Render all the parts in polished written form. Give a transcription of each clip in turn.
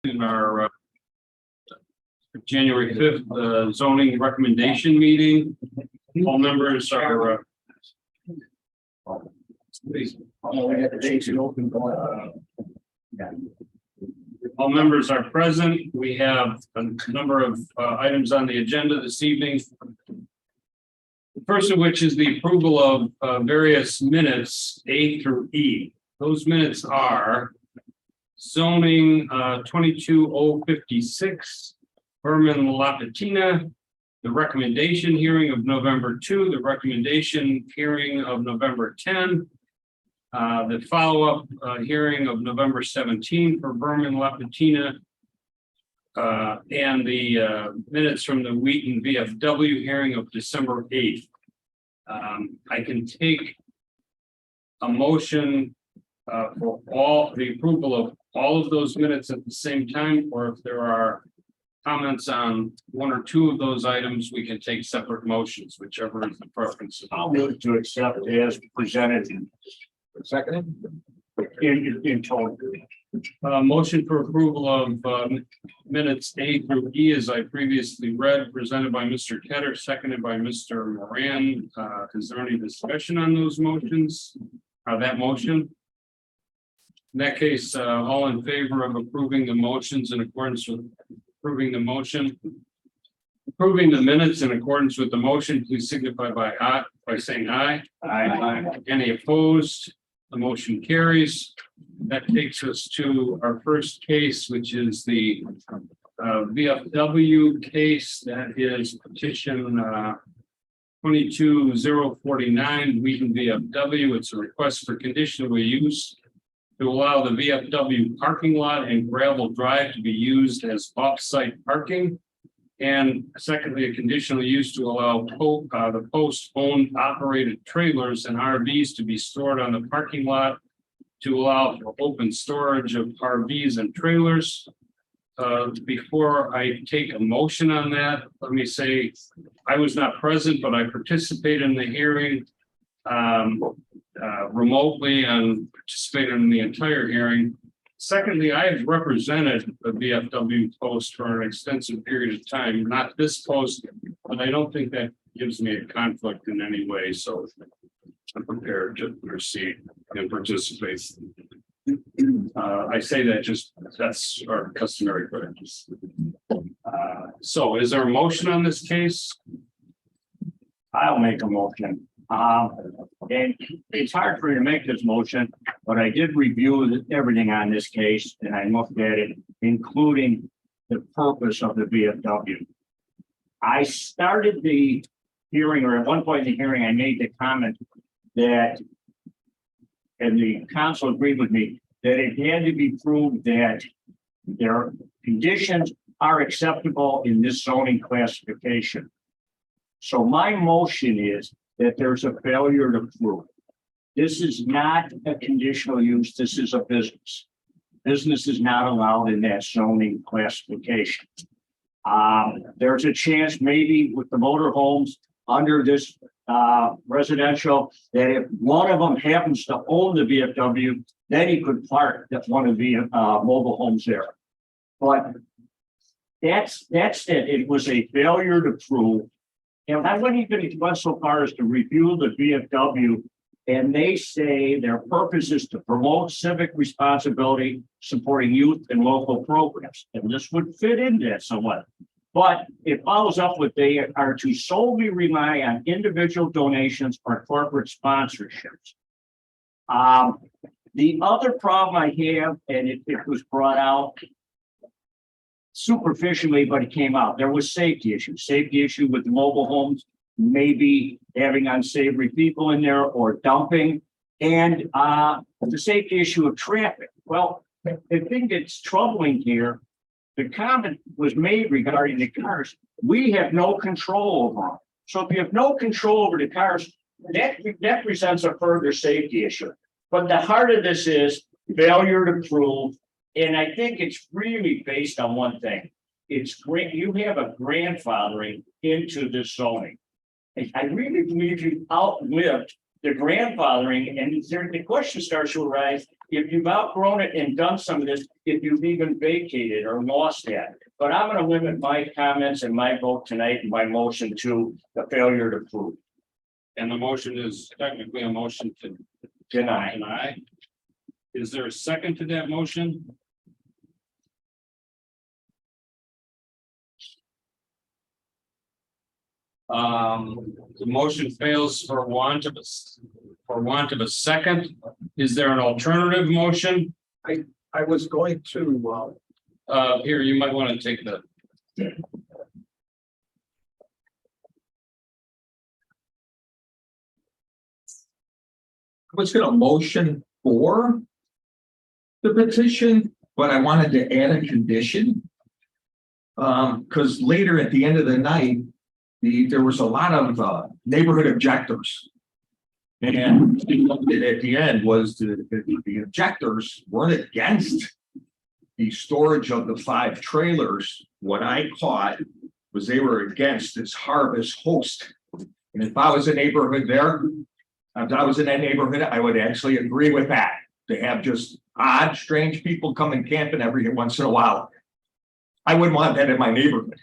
In our January 5th zoning recommendation meeting. All members are all members are present. We have a number of items on the agenda this evening. The first of which is the approval of various minutes A through E. Those minutes are zoning 22056, Berman La Patina, the recommendation hearing of November 2, the recommendation hearing of November 10, the follow-up hearing of November 17 for Berman La Patina, and the minutes from the Wheaton VFW hearing of December 8th. I can take a motion for all the approval of all of those minutes at the same time, or if there are comments on one or two of those items, we can take separate motions, whichever is the preference. I'll move to accept as presented. Second. In total. Motion for approval of minutes A through E, as I previously read, presented by Mr. Ketter, seconded by Mr. Moran. Is there any discussion on those motions? That motion? In that case, all in favor of approving the motions in accordance with approving the motion, approving the minutes in accordance with the motion, please signify by aye, by saying aye. Aye. Any opposed? The motion carries. That takes us to our first case, which is the VFW case. That is petition 22049 Wheaton VFW. It's a request for conditional use to allow the VFW parking lot and gravel drive to be used as off-site parking. And secondly, a conditional use to allow the post-owned operated trailers and RVs to be stored on the parking lot to allow for open storage of RVs and trailers. Before I take a motion on that, let me say I was not present, but I participated in the hearing remotely and participated in the entire hearing. Secondly, I have represented the VFW post for an extensive period of time, not this post, but I don't think that gives me a conflict in any way. So I'm prepared to proceed and participate. I say that just that's our customary practice. So is there a motion on this case? I'll make a motion. And it's hard for me to make this motion, but I did review everything on this case and I looked at it, including the purpose of the VFW. I started the hearing, or at one point in the hearing, I made the comment that, and the council agreed with me, that it had to be proved that their conditions are acceptable in this zoning classification. So my motion is that there's a failure to prove. This is not a conditional use. This is a business. Business is not allowed in that zoning classification. There's a chance maybe with the motorhomes under this residential that if one of them happens to own the VFW, then he could park at one of the mobile homes there. But that's it. It was a failure to prove. And I wouldn't even go so far as to review the VFW, and they say their purpose is to promote civic responsibility, supporting youth and local programs. And this would fit into that somewhat. But it follows up with they are to solely rely on individual donations or corporate sponsorships. The other problem I have, and it was brought out superficially, but it came out. There was safety issue with the mobile homes, maybe having unsavory people in there or dumping, and the safety issue of traffic. Well, the thing that's troubling here, the comment was made regarding the cars. We have no control over them. So if you have no control over the cars, that presents a further safety issue. But the heart of this is failure to prove. And I think it's really based on one thing. It's great. You have a grandfathering into this zoning. I really believe you outlived the grandfathering, and the question starts to arise. if you've outgrown it and done some of this, if you've even vacated or lost that. But I'm gonna limit my comments and my vote tonight and my motion to the failure to prove. And the motion is technically a motion to Deny. deny. Is there a second to that motion? The motion fails for want of a second. Is there an alternative motion? I was going to, Here, you might want to take the. I was gonna motion for the petition, but I wanted to add a condition. Because later at the end of the night, there was a lot of neighborhood objectors. And at the end was the objectors weren't against the storage of the 5 trailers. What I caught was they were against this harvest host. And if I was a neighborhood there, if I was in that neighborhood, I would actually agree with that. To have just odd, strange people coming camping every once in a while. I wouldn't want that in my neighborhood.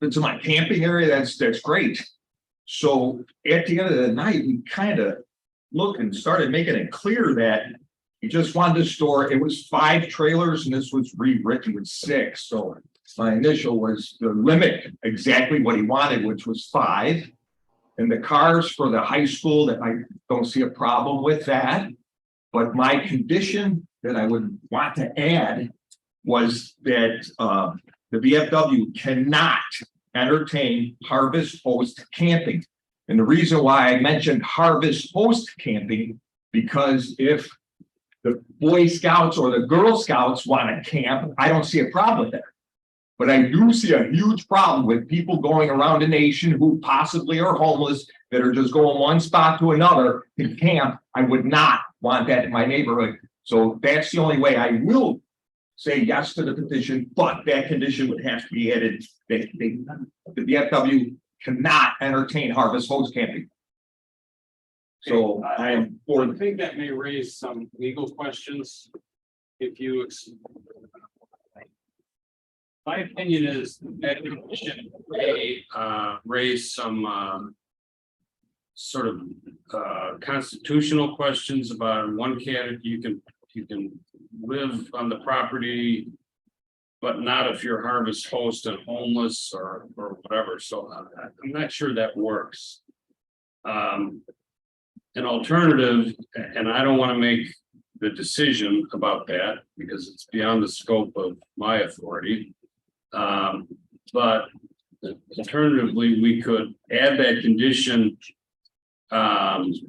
If it's in my camping area, that's great. So at the end of the night, we kind of looked and started making it clear that he just wanted to store, it was 5 trailers and this was rewritten with 6. So my initial was to limit exactly what he wanted, which was 5. And the cars for the high school, that I don't see a problem with that. But my condition that I would want to add was that the VFW cannot entertain harvest host camping. And the reason why I mentioned harvest host camping, because if the Boy Scouts or the Girl Scouts want to camp, I don't see a problem there. But I do see a huge problem with people going around the nation who possibly are homeless, that are just going one spot to another to camp. I would not want that in my neighborhood. So that's the only way I will say yes to the petition, but that condition would have to be added. The VFW cannot entertain harvest host camping. So I am for I think that may raise some legal questions. If you. My opinion is that it should raise some sort of constitutional questions about one category. You can live on the property, but not if you're harvest host and homeless or whatever. So I'm not sure that works. An alternative, and I don't want to make the decision about that because it's beyond the scope of my authority. But alternatively, we could add that condition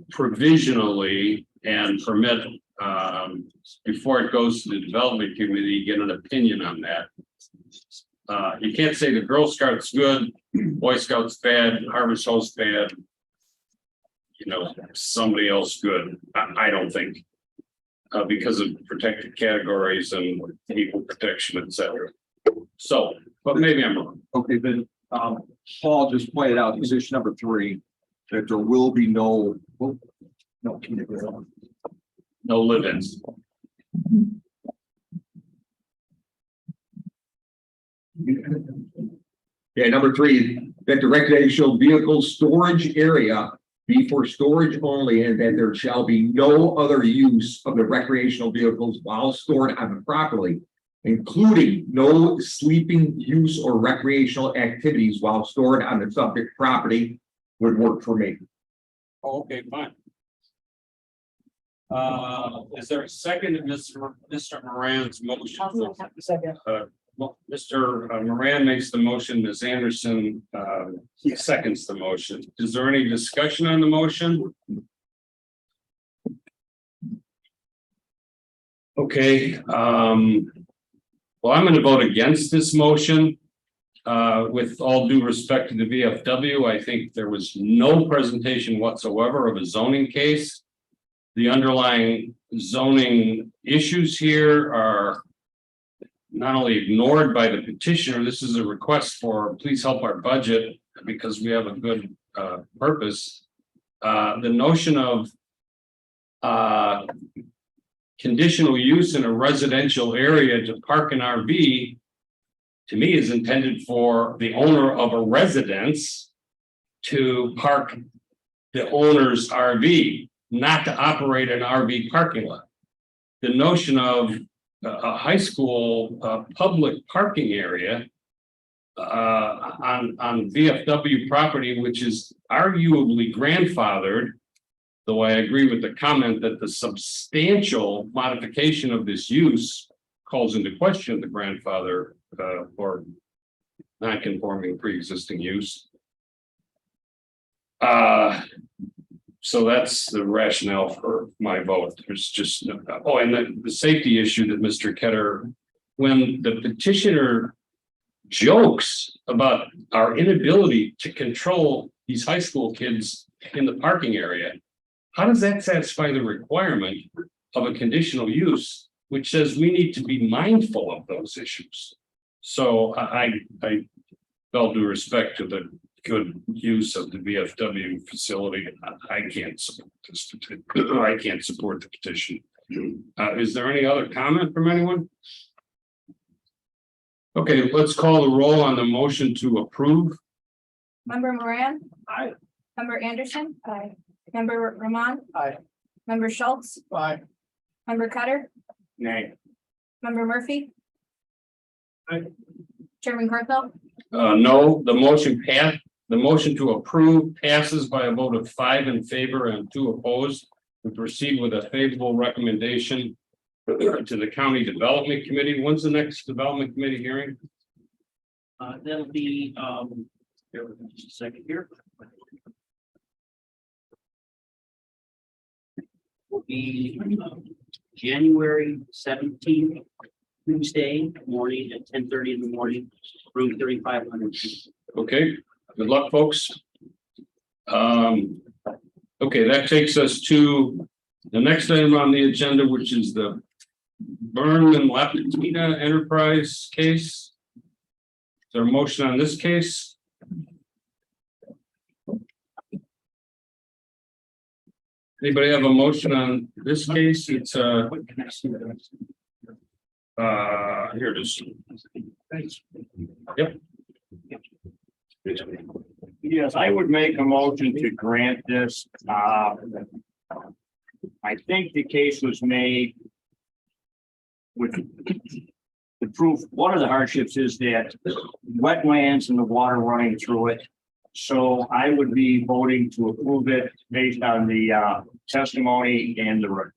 provisionally and permit before it goes to the development committee, get an opinion on that. You can't say the Girl Scouts good, Boy Scouts bad, harvest host bad. You know, somebody else good. I don't think. Because of protected categories and equal protection, etc. So, but maybe I'm wrong. okay, then Paul just pointed out position number 3, that there will be no No live-ins. Yeah, number 3, that the recreational vehicle storage area be for storage only, and that there shall be no other use of the recreational vehicles while stored on the property, including no sleeping use or recreational activities while stored on the subject property would work for me. Okay, fine. Is there a second to Mr. Moran's motion? Second. Well, Mr. Moran makes the motion, Ms. Anderson seconds the motion. Is there any discussion on the motion? Okay, well, I'm going to vote against this motion. With all due respect to the VFW, I think there was no presentation whatsoever of a zoning case. The underlying zoning issues here are not only ignored by the petitioner, this is a request for please help our budget because we have a good purpose. The notion of conditional use in a residential area to park an RV, to me, is intended for the owner of a residence to park the owner's RV, not to operate an RV parking lot. The notion of a high school public parking area on VFW property, which is arguably grandfathered, though I agree with the comment that the substantial modification of this use calls into question the grandfather or non-conforming pre-existing use. So that's the rationale for my vote. There's just no, oh, and the safety issue that Mr. Ketter, when the petitioner jokes about our inability to control these high school kids in the parking area, how does that satisfy the requirement of a conditional use, which says we need to be mindful of those issues? So I all due respect to the good use of the VFW facility, I can't support this. I can't support the petition. Is there any other comment from anyone? Okay, let's call the roll on the motion to approve. Member Moran. Aye. Member Anderson. Aye. Member Ramon. Aye. Member Schultz. Aye. Member Cutter. Nay. Member Murphy. Aye. Chairman Carpel. No, the motion passed. The motion to approve passes by a vote of 5 in favor and 2 opposed. We proceed with a favorable recommendation to the County Development Committee. When's the next Development Committee hearing? That'll be, bear with me just a second here. Will be January 17th, Tuesday morning at 10:30 in the morning, room 3500. Okay, good luck, folks. Okay, that takes us to the next item on the agenda, which is the Burnham Lapatina Enterprise case. Is there a motion on this case? Anybody have a motion on this case? It's here it is. Yep. Yes, I would make a motion to grant this. I think the case was made with the proof. One of the hardships is that wetlands and the water running through it. So I would be voting to approve it based on the testimony and the record.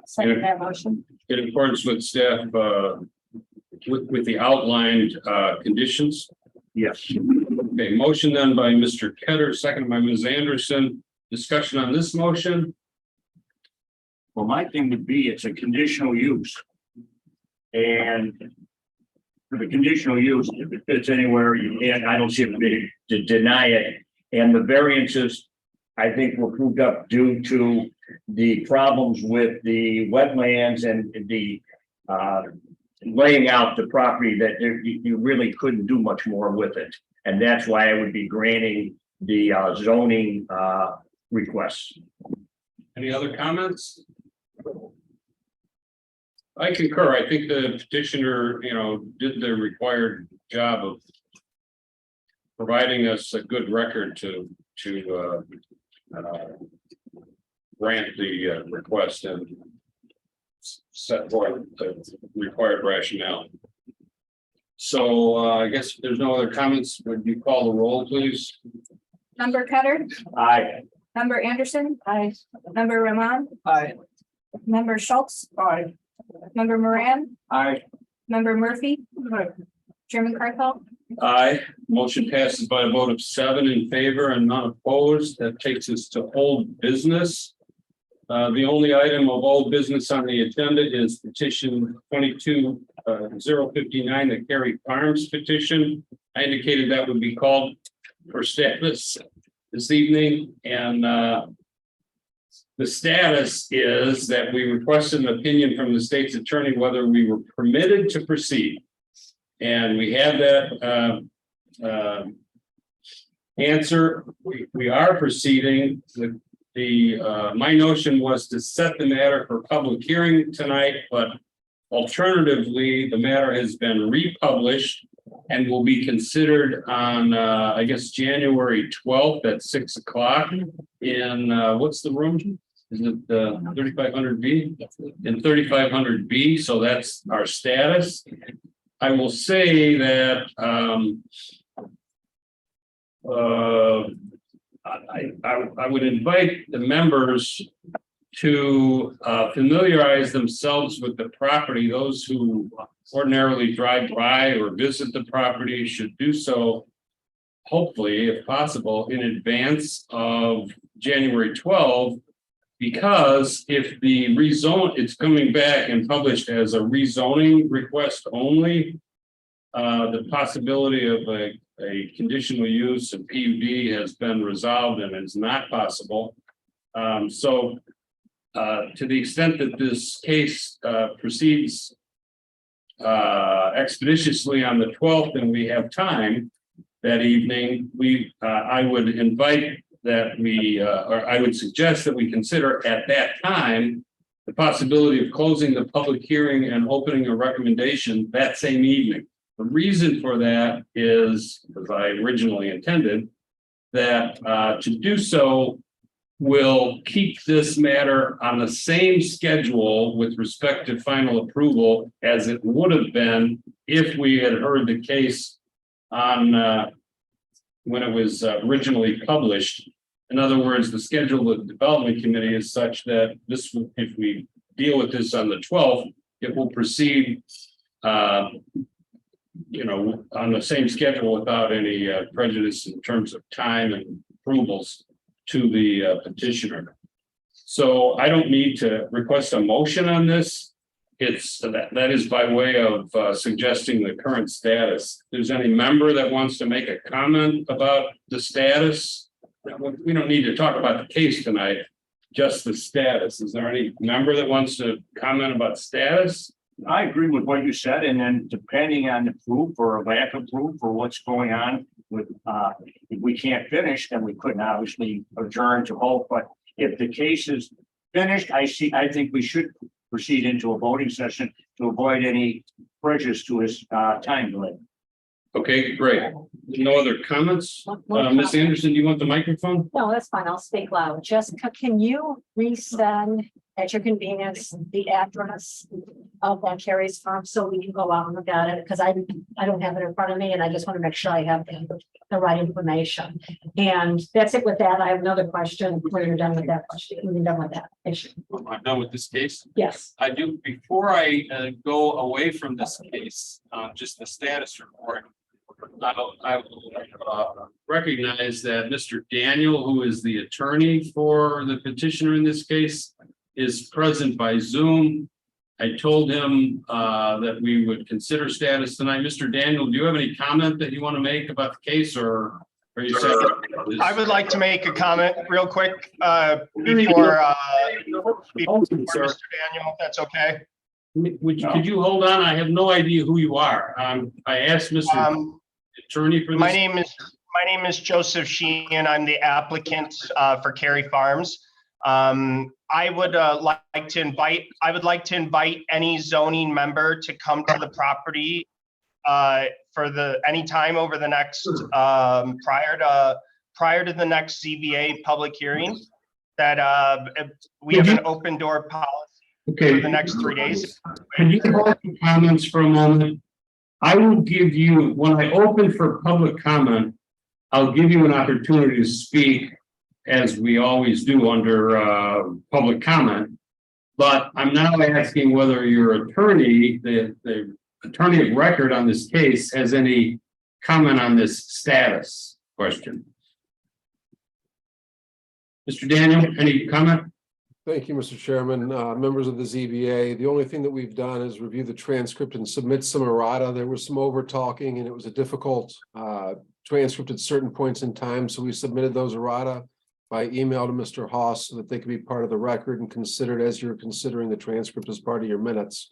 Second that motion. In accordance with staff, with the outlined conditions. Yes. Okay, motion done by Mr. Ketter, second by Ms. Anderson. Discussion on this motion. Well, my thing would be, it's a conditional use. And for the conditional use, if it fits anywhere, you can't, I don't see a big to deny it. And the variances, I think, were proved up due to the problems with the wetlands and the laying out the property that you really couldn't do much more with it. And that's why I would be granting the zoning requests. Any other comments? I concur. I think the petitioner, did the required job of providing us a good record to grant the request and set forth the required rationale. So I guess if there's no other comments, would you call the roll, please? Member Cutter. Aye. Member Anderson. Aye. Member Ramon. Aye. Member Schultz. Aye. Member Moran. Aye. Member Murphy. Chairman Carpel. Aye. Motion passes by a vote of 7 in favor and none opposed. That takes us to old business. The only item of old business on the agenda is petition 22-059, the Cary Farms petition. I indicated that would be called for status this evening, and the status is that we requested an opinion from the state's attorney whether we were permitted to proceed. And we have that answer. We are proceeding. The my notion was to set the matter for public hearing tonight, but alternatively, the matter has been republished and will be considered on, I guess, January 12th at 6 o'clock in, what's the room? Is it 3500B? In 3500B, so that's our status. I will say that I would invite the members to familiarize themselves with the property. Those who ordinarily drive by or visit the property should do so, hopefully, if possible, in advance of January 12th, because if the rezone, it's coming back and published as a rezoning request only, the possibility of a conditional use of PUD has been resolved and is not possible. So to the extent that this case proceeds expeditiously on the 12th and we have time that evening, I would invite that or I would suggest that we consider at that time the possibility of closing the public hearing and opening a recommendation that same evening. The reason for that is, as I originally intended, that to do so will keep this matter on the same schedule with respect to final approval as it would have been if we had heard the case on when it was originally published. In other words, the schedule of the development committee is such that this, if we deal with this on the 12th, it will proceed on the same schedule without any prejudice in terms of time and approvals to the petitioner. So I don't need to request a motion on this. It's that is by way of suggesting the current status. If there's any member that wants to make a comment about the status, we don't need to talk about the case tonight, just the status. Is there any member that wants to comment about status? I agree with what you said, and then depending on the proof or lack of proof or what's going on with, if we can't finish, then we couldn't obviously adjourn to vote. But if the case is finished, I think we should proceed into a voting session to avoid any prejudice to his time delay. Okay, great. No other comments? Ms. Anderson, do you want the microphone? No, that's fine. I'll speak loud. Jessica, can you resend at your convenience the address of that Carrie's farm so we can go out and look at it? Because I don't have it in front of me and I just want to make sure I have the right information. And that's it with that. I have another question when you're done with that question. When you're done with that issue. I'm done with this case. Yes. I do, before I go away from this case, just the status report. I will recognize that Mr. Daniel, who is the attorney for the petitioner in this case, is present by Zoom. I told him that we would consider status tonight. Mr. Daniel, do you have any comment that you want to make about the case, or are you saying? I would like to make a comment real quick before Mr. Daniel, if that's okay. Could you hold on? I have no idea who you are. I asked Mr. Attorney for this. My name is Joseph Sheehan. I'm the applicant for Carey Farms. I would like to invite any zoning member to come to the property for any time over the next prior to the next ZBA public hearing. That we have an open door policy for the next 3 days. Can you hold your comments for a moment? I will give you, when I open for public comment, I'll give you an opportunity to speak, as we always do under public comment. But I'm now asking whether your attorney, the attorney of record on this case, has any comment on this status question. Mr. Daniel, any comment? Thank you, Mr. Chairman. Members of the ZBA, the only thing that we've done is review the transcript and submit some errata. There was some over talking and it was a difficult transcript at certain points in time. So we submitted those errata by email to Mr. Haas so that they could be part of the record and considered as you're considering the transcript as part of your minutes.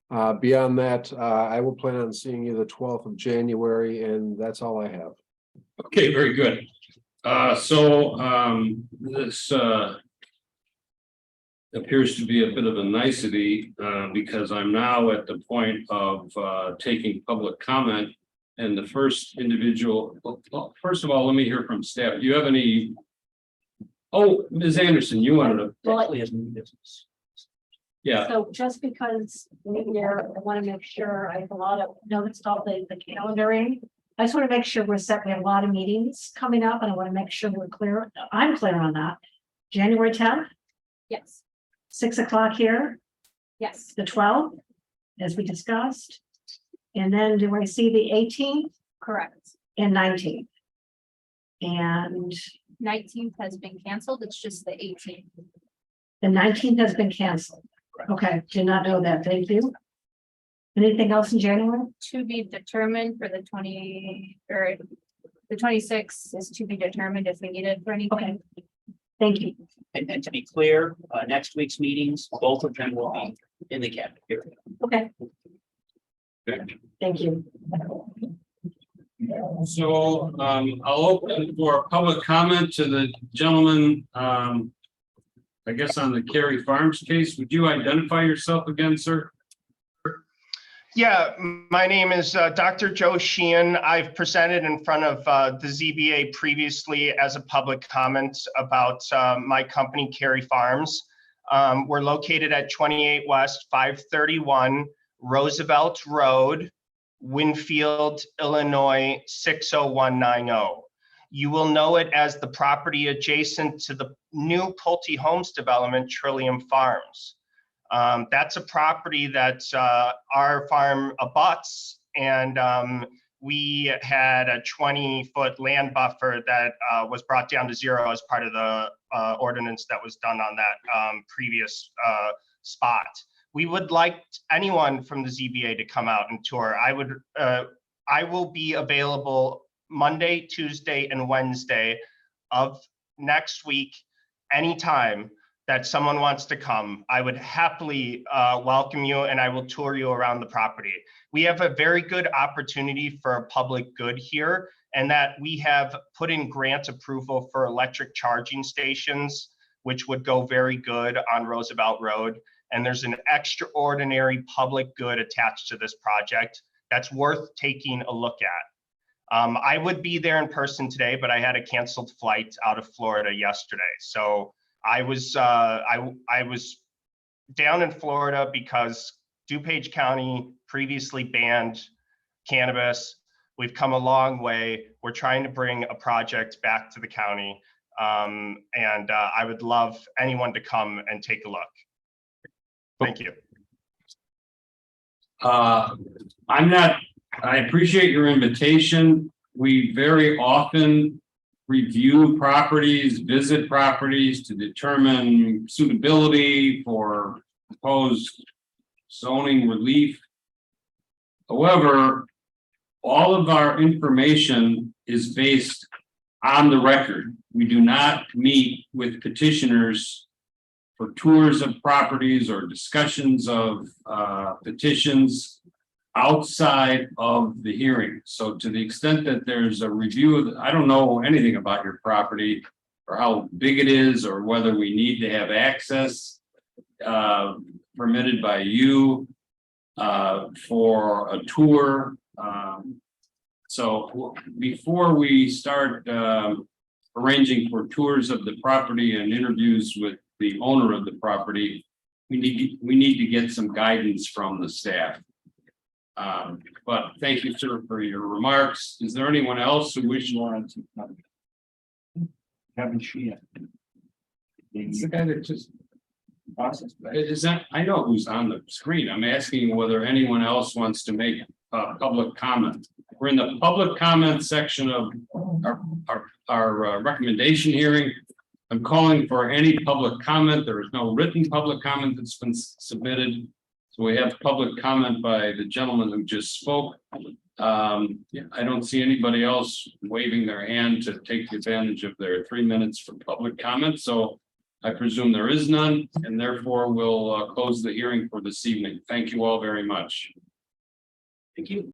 Beyond that, I will plan on seeing you the 12th of January, and that's all I have. Okay, very good. This appears to be a bit of a nicety, because I'm now at the point of taking public comment. And the first individual, well, first of all, let me hear from staff. Do you have any? Oh, Ms. Anderson, you wanted to, Well, Technically, as new business. yeah, so just because we're, I want to make sure I have a lot of notes, all the calendaring. I just want to make sure we're set. We have a lot of meetings coming up and I want to make sure we're clear. I'm clear on that. January 10th, Yes, 6 o'clock here, yes, the 12th, as we discussed. And then do I see the 18th correct. and 19th? And 19th has been canceled. It's just the 18th. the 19th has been canceled. Okay, did not know that. Thank you. Anything else in January? To be determined for the 20 or the 26th is to be determined if we need it for anything. Okay. Thank you. And to be clear, next week's meetings, both of them will be in the cabinet here. Okay. Thank you. so I'll open for public comment to the gentleman. I guess on the Cary Farms case. Would you identify yourself again, sir? Yeah, my name is Dr. Joe Sheehan. I've presented in front of the ZBA previously as a public comment about my company, Cary Farms. We're located at 28 West 531 Roosevelt Road, Winfield, Illinois 60190. You will know it as the property adjacent to the new Pulte Homes development, Trillium Farms. That's a property that our farm abuts, and we had a 20-foot land buffer that was brought down to 0 as part of the ordinance that was done on that previous spot. We would like anyone from the ZBA to come out and tour. I will be available Monday, Tuesday, and Wednesday of next week, anytime that someone wants to come. I would happily welcome you, and I will tour you around the property. We have a very good opportunity for a public good here, and that we have put in grant approval for electric charging stations, which would go very good on Roosevelt Road. And there's an extraordinary public good attached to this project that's worth taking a look at. I would be there in person today, but I had a canceled flight out of Florida yesterday. So I was down in Florida because DuPage County previously banned cannabis. We've come a long way. We're trying to bring a project back to the county. And I would love anyone to come and take a look. Thank you. I appreciate your invitation. We very often review properties, visit properties to determine suitability for proposed zoning relief. However, all of our information is based on the record. We do not meet with petitioners for tours of properties or discussions of petitions outside of the hearing. So to the extent that there's a review of, I don't know anything about your property or how big it is or whether we need to have access permitted by you for a tour. So before we start arranging for tours of the property and interviews with the owner of the property, we need to get some guidance from the staff. But thank you, sir, for your remarks. Is there anyone else who wishes to? Kevin Sheehan. It's the guy that just. Is that, I know who's on the screen. I'm asking whether anyone else wants to make public comment. We're in the public comment section of our recommendation hearing. I'm calling for any public comment. There is no written public comment that's been submitted. So we have public comment by the gentleman who just spoke. I don't see anybody else waving their hand to take advantage of their 3 minutes for public comment. So I presume there is none, and therefore we'll close the hearing for this evening. Thank you all very much. Thank you.